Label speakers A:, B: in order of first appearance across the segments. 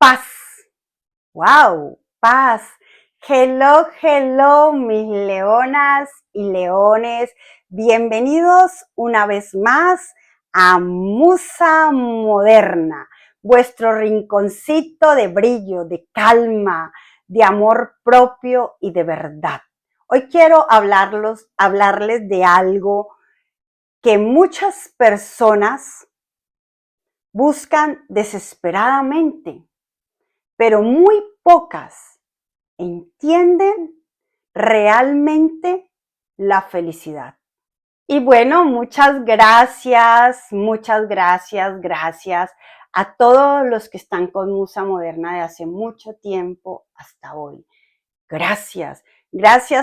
A: Paz. ¡Wow! Paz. Hello, hello, mis leonas y leones. Bienvenidos una vez más a Musa Moderna, vuestro rinconcito de brillo, de calma, de amor propio y de verdad. Hoy quiero hablarles de algo que muchas personas buscan desesperadamente, pero muy pocas entienden realmente la felicidad. Y bueno, gracias a todos los que están con Musa Moderna de hace mucho tiempo hasta hoy. Gracias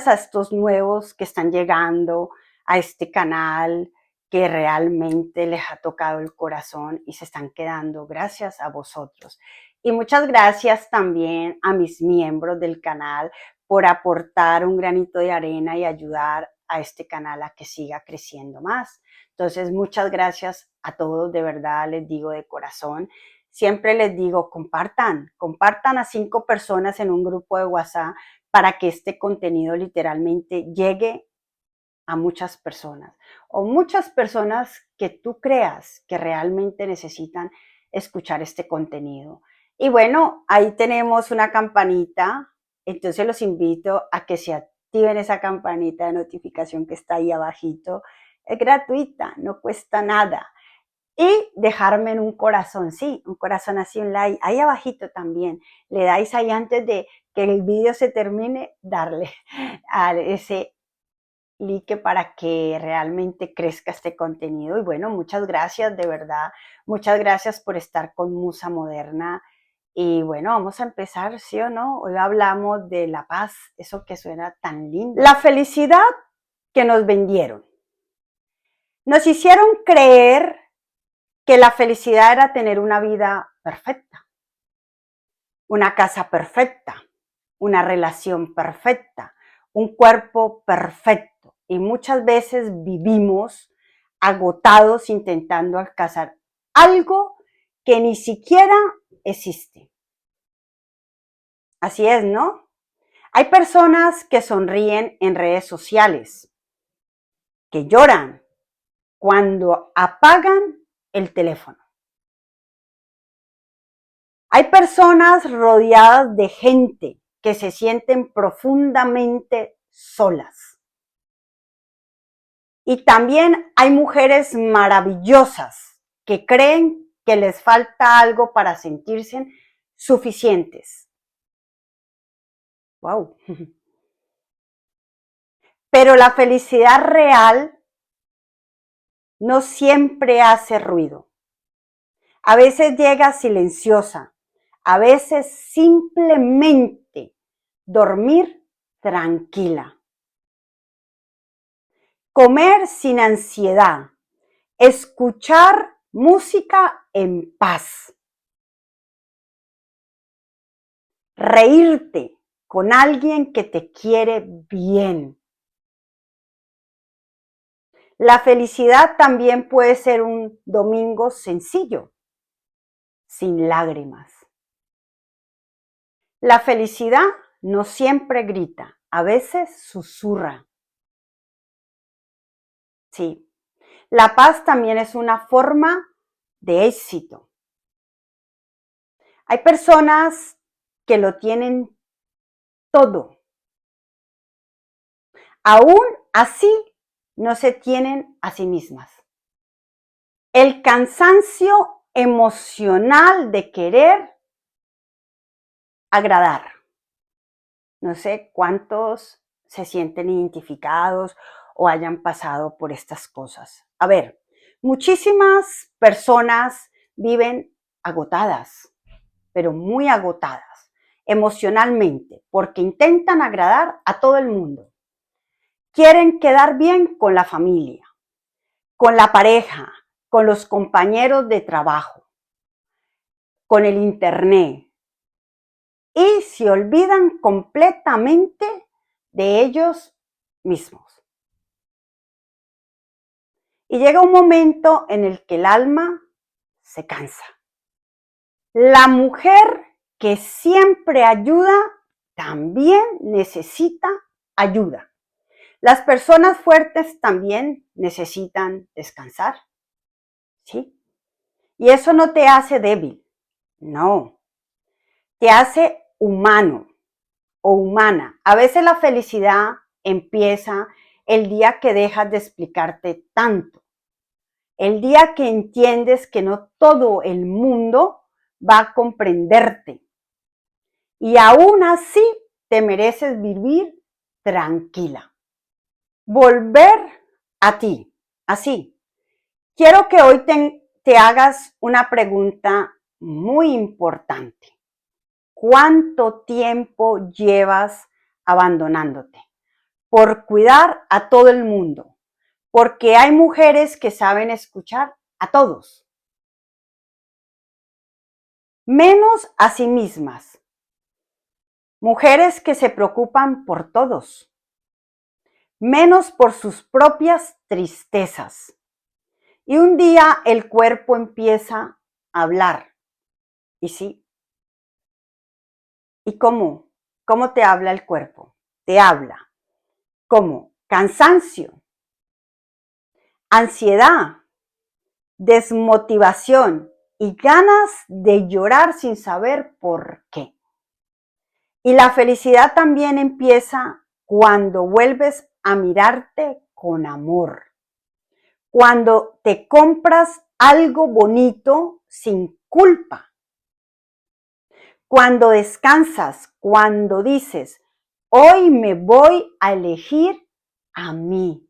A: a estos nuevos que están llegando a este canal, que realmente les ha tocado el corazón y se están quedando. Gracias a vosotros. Y muchas gracias también a mis miembros del canal por aportar un granito de arena y ayudar a este canal a que siga creciendo más. Entonces, muchas gracias a todos, de verdad les digo de corazón. Siempre les digo, compartan a 5 personas en un grupo de WhatsApp para que este contenido literalmente llegue a muchas personas, o muchas personas que tú creas que realmente necesitan escuchar este contenido. Y bueno, ahí tenemos una campanita, entonces los invito a que se activen esa campanita de notificación que está ahí abajito. Es gratuita, no cuesta nada. Y dejarme en un corazón, sí, un corazón así, un like, ahí abajito también. Le dais ahí antes de que el vídeo se termine, darle a ese like para que realmente crezca este contenido. Y bueno, muchas gracias, de verdad. Muchas gracias por estar con Musa Moderna. Y bueno, vamos a empezar, ¿sí o no? Hoy hablamos de la paz, eso que suena tan lindo. La felicidad que nos vendieron. Nos hicieron creer que la felicidad era tener una vida perfecta, una casa perfecta, una relación perfecta, un cuerpo perfecto. Y muchas veces vivimos agotados intentando alcanzar algo que ni siquiera existe. Así es, ¿no? Hay personas que sonríen en redes sociales, que lloran cuando apagan el teléfono. Hay personas rodeadas de gente que se sienten profundamente solas. Y también hay mujeres maravillosas que creen que les falta algo para sentirse suficientes. Wow. Pero la felicidad real no siempre hace ruido. A veces llega silenciosa. A veces simplemente dormir tranquila. Comer sin ansiedad. Escuchar música en paz. Reírte con alguien que te quiere bien. La felicidad también puede ser un domingo sencillo, sin lágrimas. La felicidad no siempre grita, a veces susurra. Sí. La paz también es una forma de éxito. Hay personas que lo tienen todo. Aún así, no se tienen a sí mismas. El cansancio emocional de querer agradar. No sé cuántos se sienten identificados o hayan pasado por estas cosas. A ver, muchísimas personas viven agotadas, pero muy agotadas emocionalmente, porque intentan agradar a todo el mundo. Quieren quedar bien con la familia, con la pareja, con los compañeros de trabajo, con el internet, y se olvidan completamente de ellos mismos. Y llega un momento en el que el alma se cansa. La mujer que siempre ayuda también necesita ayuda. Las personas fuertes también necesitan descansar, ¿sí? Y eso no te hace débil, no, te hace humano o humana. A veces la felicidad empieza el día que dejas de explicarte tanto, el día que entiendes que no todo el mundo va a comprenderte y aún así te mereces vivir tranquila. Volver a ti, así. Quiero que hoy te hagas una pregunta muy importante. ¿Cuánto tiempo llevas abandonándote? Por cuidar a todo el mundo, porque hay mujeres que saben escuchar a todos, menos a sí mismas. Mujeres que se preocupan por todos, menos por sus propias tristezas. Y un día el cuerpo empieza a hablar. ¿Y sí? ¿Y cómo? ¿Cómo te habla el cuerpo? Te habla como cansancio, ansiedad, desmotivación y ganas de llorar sin saber por qué. Y la felicidad también empieza cuando vuelves a mirarte con amor, cuando te compras algo bonito sin culpa, cuando descansas, cuando dices, hoy me voy a elegir a mí.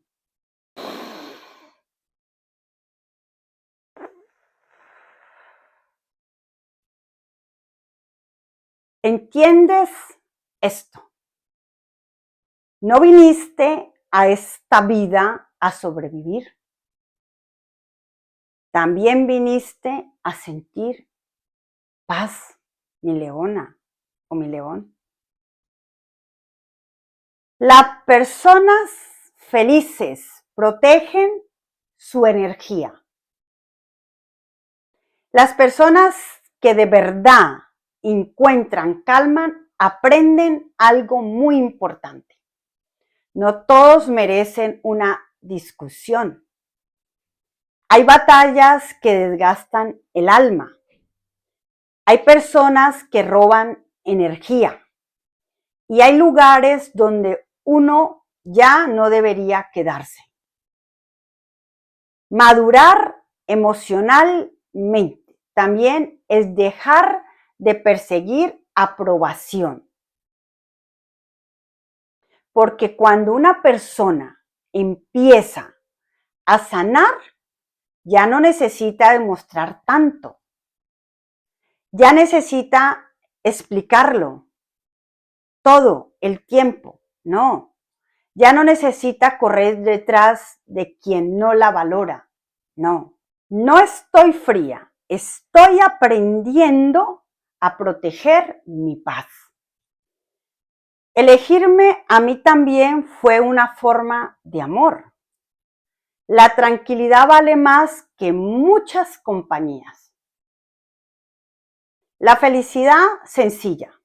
A: ¿Entiendes esto? No viniste a esta vida a sobrevivir. También viniste a sentir paz, mi leona o mi león. Las personas felices protegen su energía. Las personas que de verdad encuentran calma aprenden algo muy importante. No todos merecen una discusión. Hay batallas que desgastan el alma. Hay personas que roban energía. Y hay lugares donde uno ya no debería quedarse. Madurar emocionalmente también es dejar de perseguir aprobación. Porque cuando una persona empieza a sanar, ya no necesita demostrar tanto. Ya necesita explicarlo todo el tiempo. No, ya no necesita correr detrás de quien no la valora. No, no estoy fría, estoy aprendiendo a proteger mi paz. Elegirme a mí también fue una forma de amor. La tranquilidad vale más que muchas compañías. La felicidad sencilla.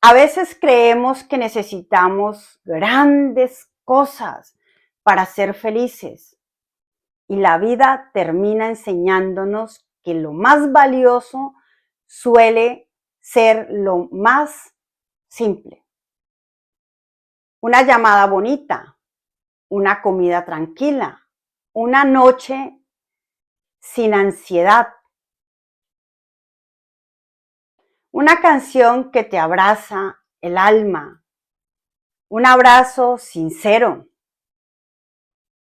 A: A veces creemos que necesitamos grandes cosas para ser felices y la vida termina enseñándonos que lo más valioso suele ser lo más simple. Una llamada bonita, una comida tranquila, una noche sin ansiedad, una canción que te abraza el alma, un abrazo sincero.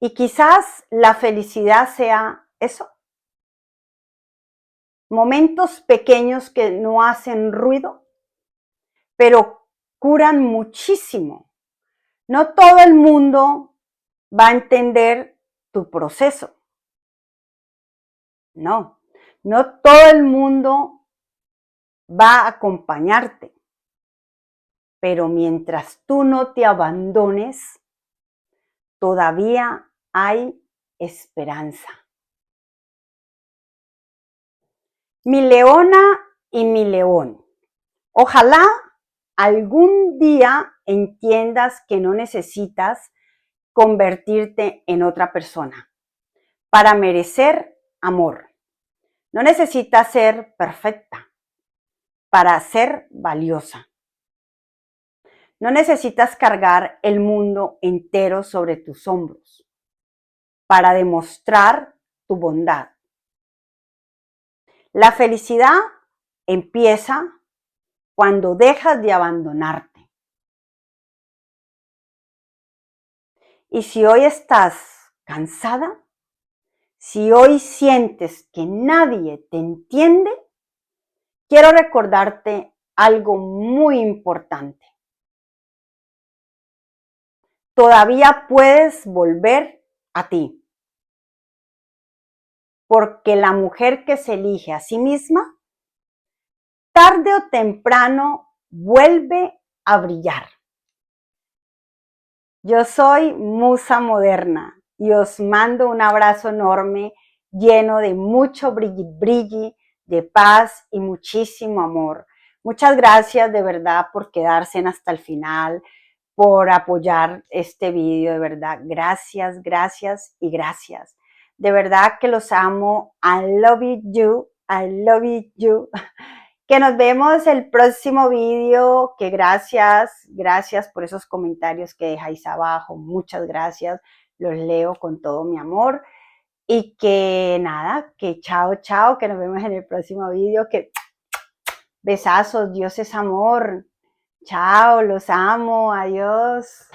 A: Y quizás la felicidad sea eso. Momentos pequeños que no hacen ruido, pero curan muchísimo. No todo el mundo va a entender tu proceso. No, no todo el mundo va a acompañarte. Pero mientras tú no te abandones, todavía hay esperanza. Mi leona y mi león, Ojalá algún día entiendas que no necesitas convertirte en otra persona para merecer amor. No necesitas ser perfecta para ser valiosa. No necesitas cargar el mundo entero sobre tus hombros para demostrar tu bondad. La felicidad empieza cuando dejas de abandonarte. Y si hoy estás cansada, si hoy sientes que nadie te entiende, quiero recordarte algo muy importante. Todavía puedes volver a ti. Porque la mujer que se elige a sí misma, tarde o temprano vuelve a brillar. Yo soy Musa Moderna y os mando un abrazo enorme lleno de mucho brilli, de paz y muchísimo amor. Muchas gracias de verdad por quedarse hasta el final, por apoyar este video, de verdad. Gracias, gracias y gracias. De verdad que los amo. I love you, I love you. Que nos vemos el próximo video, que gracias por esos comentarios que dejáis abajo, muchas gracias, los leo con todo mi amor y que nada, que chao, chao, que nos vemos en el próximo video, que besazos, Dios es amor, chao, los amo, adiós.